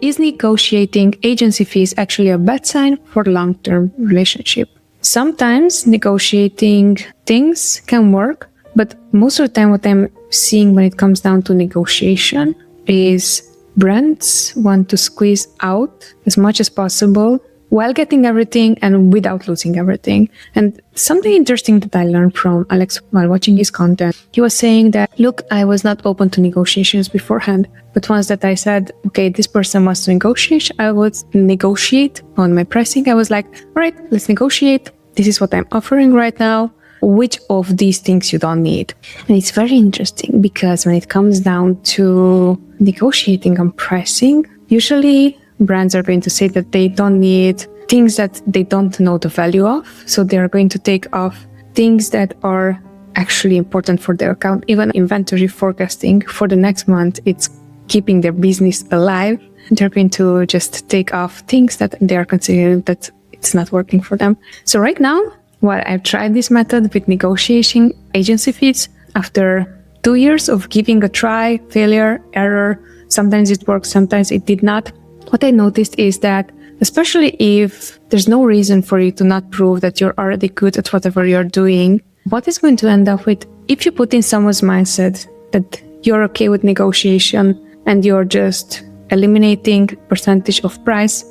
is negotiating agency fees actually a bad sign for long-term relationship? Sometimes negotiating things can work, but most of the time what I'm seeing when it comes down to negotiation is brands want to squeeze out as much as possible while getting everything and without losing everything. And something interesting that I learned from Alex while watching his content, he was saying that, look, I was not open to negotiations beforehand, but once that I said, okay, this person wants to negotiate, I would negotiate on my pricing. I was like, all right, let's negotiate. This is what I'm offering right now. Which of these things you don't need? And it's very interesting because when it comes down to negotiating on pricing, usually brands are going to say that they don't need things that they don't know the value of. So they're going to take off things that are actually important for their account. Even inventory forecasting for the next month, it's keeping their business alive. They're going to just take off things that they are considering that it's not working for them. So right now, while I've tried this method with negotiating agency fees, after 2 years of giving a try, failure, error, sometimes it worked, sometimes it did not. What I noticed is that, especially if there's no reason for you to not prove that you're already good at whatever you're doing, what is going to end up with, if you put in someone's mindset that you're okay with negotiation and you're just eliminating percentage of price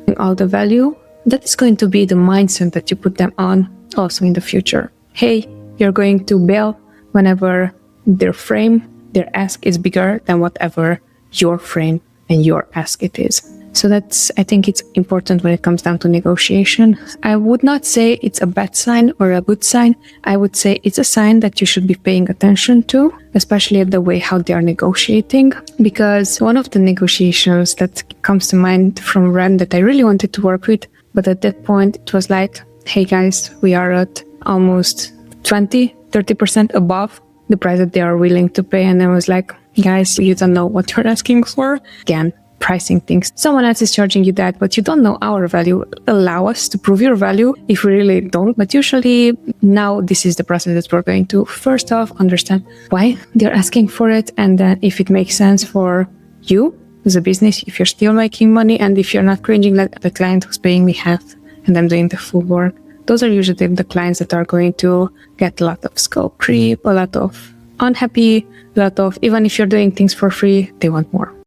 and all the value, that is going to be the mindset that you put them on also in the future. Hey, you're going to bail whenever their ask is bigger than whatever your frame and your ask it is. So I think it's important when it comes down to negotiation. I would not say it's a bad sign or a good sign. I would say it's a sign that you should be paying attention to, especially at the way how they are negotiating. Because one of the negotiations that comes to mind from a brand that I really wanted to work with, but at that point it was like, hey guys, we are at almost 20-30% above the price that they are willing to pay. And I was like, guys, you don't know what you're asking for. Again, pricing things. Someone else is charging you that, but you don't know our value. Allow us to prove your value if we really don't. But usually now this is the process that we're going to first off understand why they're asking for it. And then if it makes sense for you as a business, if you're still making money and if you're not cringing like the client who's paying me half and I'm doing the full work. Those are usually the clients that are going to get a lot of scope creep, a lot of unhappy, a lot of, even if you're doing things for free, they want more.